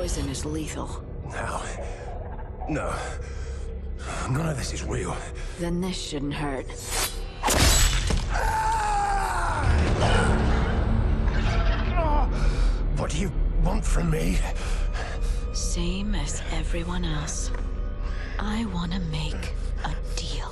poison is lethal. No. None of this is real. Then this shouldn't hurt. What do you want from me? Same as everyone else. I want to make a deal.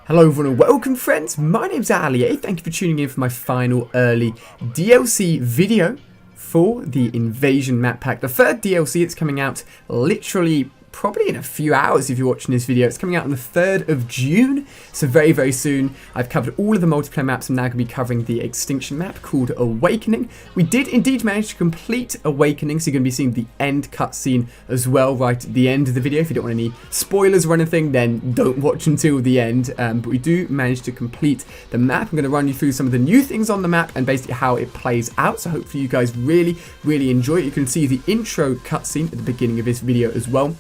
Hello everyone and welcome friends, my name's Ali. Thank you for tuning in for my final early DLC video for the Invasion map pack. The third DLC, it's coming out literally probably in a few hours if you're watching this video. It's coming out on the 3rd of June, so very soon. I've covered all of the multiplayer maps. I'm now going to be covering the Extinction map called Awakening. We did indeed manage to complete Awakening, so you're going to be seeing the end cutscene as well right at the end of the video. If you don't want any spoilers or anything, then don't watch until the end, but we do manage to complete the map. I'm going to run you through some of the new things on the map and basically how it plays out, so hopefully you guys really enjoy it. You can see the intro cutscene at the beginning of this video as well.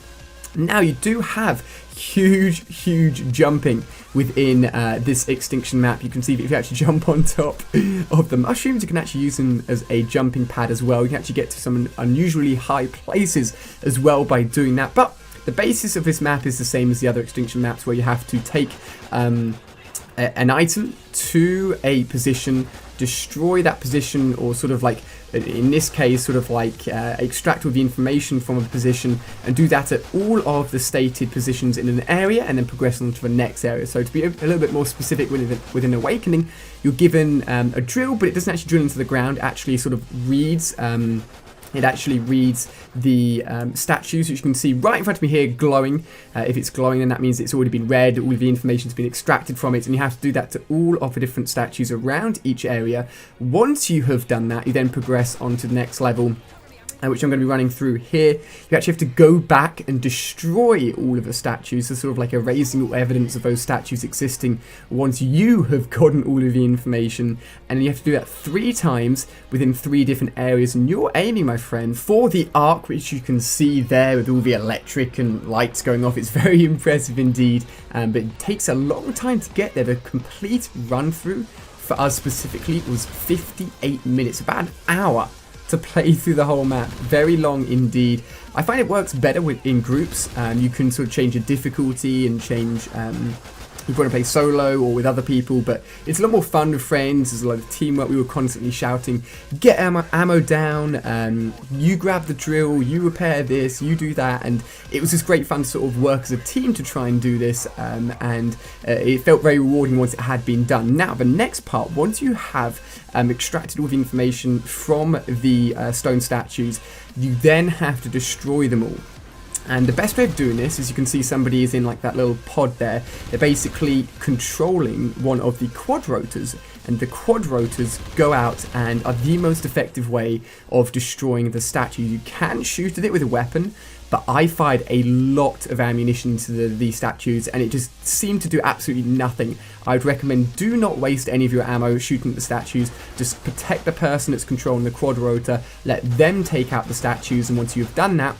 Now you do have huge jumping within this Extinction map. You can see that if you actually jump on top of the mushrooms, you can actually use them as a jumping pad as well. You can actually get to some unusually high places as well by doing that. But the basis of this map is the same as the other Extinction maps, where you have to take an item to a position, destroy that position, or sort of like, in this case, sort of like extract all the information from a position and do that at all of the stated positions in an area and then progress on to the next area. So to be a little bit more specific within Awakening, you're given a drill, but it doesn't actually drill into the ground. It actually sort of reads the statues, which you can see right in front of me here, glowing. If it's glowing, then that means it's already been read, all of the information's been extracted from it, and you have to do that to all of the different statues around each area. Once you have done that, you then progress on to the next level, which I'm going to be running through here. You actually have to go back and destroy all of the statues, so sort of like erasing all evidence of those statues existing once you have gotten all of the information, and you have to do that 3 times within 3 different areas. And you're aiming, my friend, for the arc, which you can see there with all the electric and lights going off. It's very impressive indeed, but it takes a long time to get there. The complete run through for us specifically was 58 minutes, about an hour to play through the whole map. Very long indeed. I find it works better in groups. You can sort of change the difficulty and change if you want to play solo or with other people, but it's a lot more fun with friends. There's a lot of teamwork. We were constantly shouting, get ammo down, you grab the drill, you repair this, you do that, and it was just great fun to sort of work as a team to try and do this, and it felt very rewarding once it had been done. Now the next part, once you have extracted all the information from the stone statues, you then have to destroy them all. And the best way of doing this is, you can see somebody is in like that little pod there. They're basically controlling one of the quad rotors, and the quad rotors go out and are the most effective way of destroying the statue. You can shoot at it with a weapon, but I fired a lot of ammunition to the statues and it just seemed to do absolutely nothing. I would recommend do not waste any of your ammo shooting at the statues. Just protect the person that's controlling the quad rotor, let them take out the statues, and once you've done that,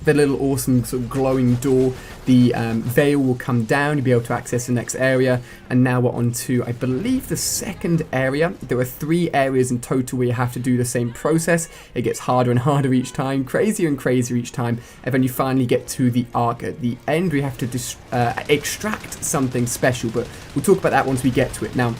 the little awesome sort of glowing door, the veil will come down, you'll be able to access the next area. And now we're on to, I believe, the second area. There are 3 areas in total where you have to do the same process. It gets harder and harder each time, crazier and crazier each time, and then you finally get to the arc at the end. We have to extract something special, but we'll talk about that once we get to it. Now,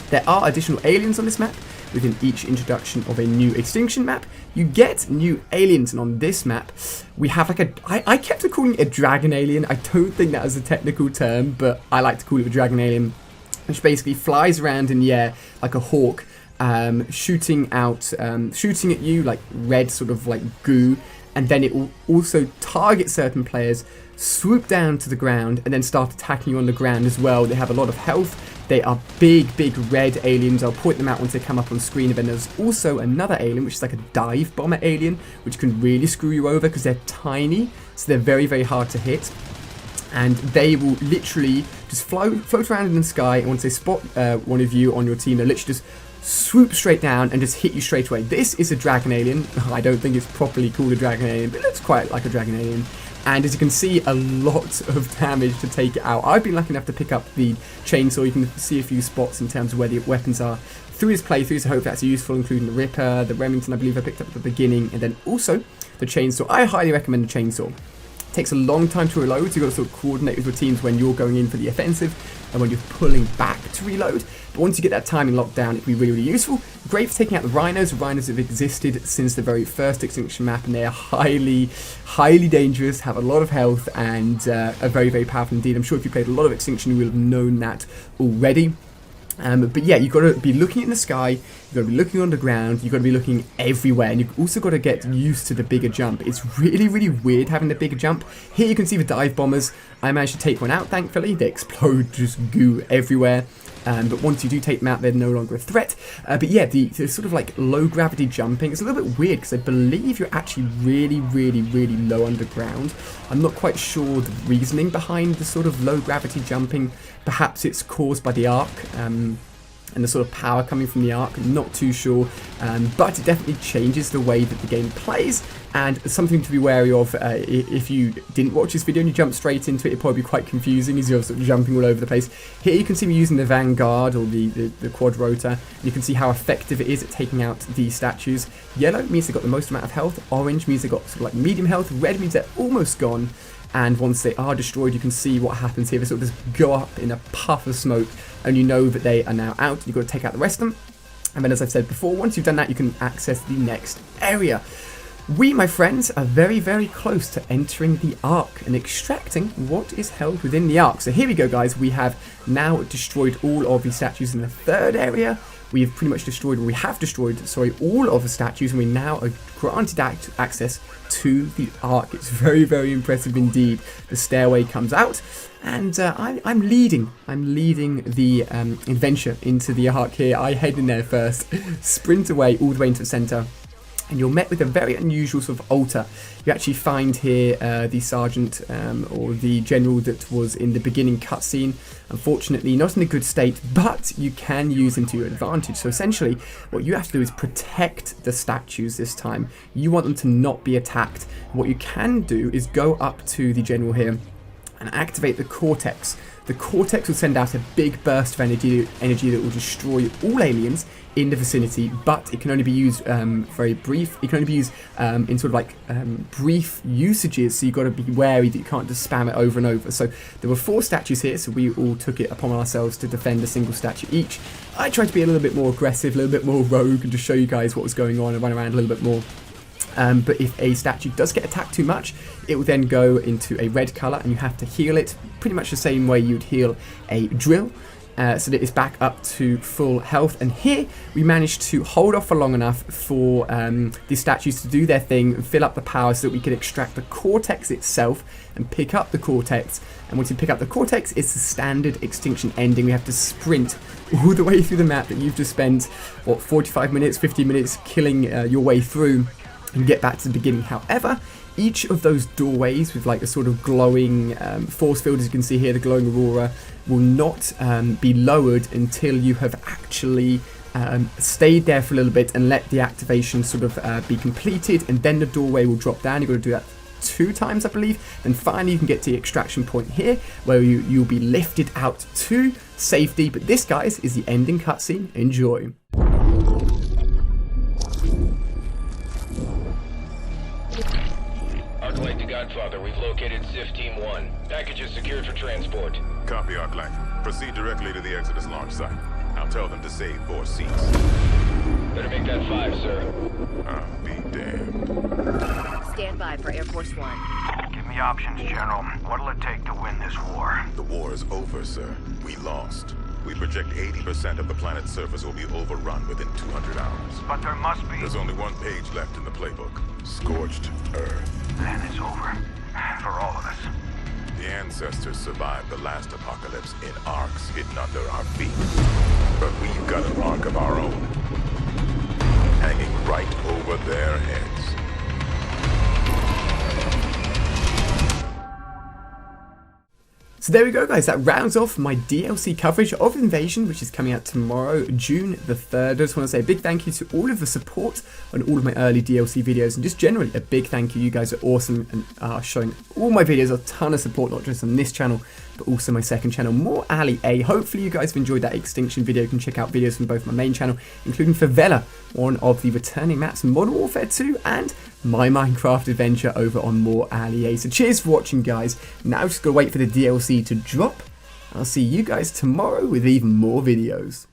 there are additional aliens on this map. Within each introduction of a new Extinction map, you get new aliens, and on this map, we have like I kept calling it a dragon alien. I don't think that is a technical term, but I like to call it a dragon alien, which basically flies around in the air like a hawk, shooting at you like red sort of like goo, and then it will also target certain players, swoop down to the ground, and then start attacking you on the ground as well. They have a lot of health. They are big red aliens. I'll point them out once they come up on screen. And then there's also another alien, which is like a dive bomber alien, which can really screw you over because they're tiny, so they're very hard to hit. And they will literally just float around in the sky, and once they spot one of you on your team, they'll literally just swoop straight down and just hit you straight away. This is a dragon alien. I don't think it's properly called a dragon alien, but it looks quite like a dragon alien. And as you can see, a lot of damage to take it out. I've been lucky enough to pick up the chainsaw. You can see a few spots in terms of where the weapons are through this playthrough, so I hope that's useful, including the Ripper, the Remington I believe I picked up at the beginning, and then also the chainsaw. I highly recommend the chainsaw. It takes a long time to reload, so you've got to sort of coordinate with your teams when you're going in for the offensive and when you're pulling back to reload. But once you get that timing locked down, it can be really, really useful. Great for taking out the rhinos. The rhinos have existed since the very first Extinction map, and they are highly, highly dangerous, have a lot of health, and are very, very powerful indeed. I'm sure if you played a lot of Extinction, you will have known that already. But yeah, you've got to be looking in the sky, you've got to be looking on the ground, you've got to be looking everywhere, and you've also got to get used to the bigger jump. It's really, really weird having the bigger jump. Here you can see the dive bombers. I managed to take one out, thankfully. They explode, just goo everywhere. But once you do take them out, they're no longer a threat. But yeah, the sort of like low gravity jumping is a little bit weird because I believe you're actually really, really, really low underground. I'm not quite sure the reasoning behind the sort of low gravity jumping. Perhaps it's caused by the arc and the sort of power coming from the arc. I'm not too sure, but it definitely changes the way that the game plays, and something to be wary of. If you didn't watch this video and you jumped straight into it, it'd probably be quite confusing as you're sort of jumping all over the place. Here you can see me using the Vanguard or the quad rotor. You can see how effective it is at taking out these statues. Yellow means they've got the most amount of health, orange means they've got sort of like medium health, red means they're almost gone. And once they are destroyed, you can see what happens here. They sort of just go up in a puff of smoke, and you know that they are now out. You've got to take out the rest of them. And then, as I've said before, once you've done that, you can access the next area. We, my friends, are very, very close to entering the Ark and extracting what is held within the Ark. So here we go, guys. We have now destroyed all of the statues in the third area. We have pretty much destroyed, or we have destroyed, sorry, all of the statues, and we now are granted access to the Ark. It's very, very impressive indeed. The stairway comes out, and I'm leading the adventure into the Ark here. I head in there first, sprint away all the way into the center, and you're met with a very unusual sort of altar. You actually find here the sergeant or the general that was in the beginning cutscene. Unfortunately, not in a good state, but you can use him to your advantage. So essentially, what you have to do is protect the statues this time. You want them to not be attacked. What you can do is go up to the general here and activate the Cortex. The Cortex will send out a big burst of energy that will destroy all aliens in the vicinity, but it can only be used very brief. It can only be used in sort of like brief usages, so you've got to be wary that you can't just spam it over and over. So there were 4 statues here, so we all took it upon ourselves to defend a single statue each. I tried to be a little bit more aggressive, a little bit more rogue, and to show you guys what was going on and run around a little bit more. But if a statue does get attacked too much, it will then go into a red colour, and you have to heal it pretty much the same way you'd heal a drill, so that it's back up to full health. And here we managed to hold off for long enough for these statues to do their thing and fill up the power so that we could extract the Cortex itself and pick up the Cortex. And once you pick up the Cortex, it's the standard Extinction ending. We have to sprint all the way through the map that you've just spent, what, 45 minutes, 50 minutes killing your way through, and get back to the beginning. However, each of those doorways with like a sort of glowing force field, as you can see here, the glowing aurora, will not be lowered until you have actually stayed there for a little bit and let the activation sort of be completed, and then the doorway will drop down. You've got to do that 2 times, I believe. And finally you can get to the extraction point here, where you'll be lifted out to safety. But this, guys, is the ending cutscene. Enjoy. Arclight to Godfather, we've located SIF Team 1. Package is secured for transport. Copy, Arclight. Proceed directly to the Exodus launch site. I'll tell them to save 4 seats. Better make that 5, sir. I'll be damned. Stand by for Air Force One. Give me options, General. What'll it take to win this war? The war is over, sir. We lost. We project 80% of the planet's surface will be overrun within 200 hours. But there must be... There's only 1 page left in the playbook. Scorched Earth. Then it's over. For all of us. The ancestors survived the last apocalypse in arcs hidden under our feet. But we've got an arc of our own, hanging right over their heads. So there we go, guys. That rounds off my DLC coverage of Invasion, which is coming out tomorrow, June the 3rd. I just want to say a big thank you to all of the support on all of my early DLC videos, and just generally a big thank you. You guys are awesome and are showing all my videos a ton of support, not just on this channel, but also my second channel, More Alley A. Hopefully you guys have enjoyed that Extinction video. You can check out videos from both my main channel, including Favela, one of the returning maps, Modern Warfare 2, and my Minecraft adventure over on More Alley A. So cheers for watching, guys. Now just gotta wait for the DLC to drop. I'll see you guys tomorrow with even more videos.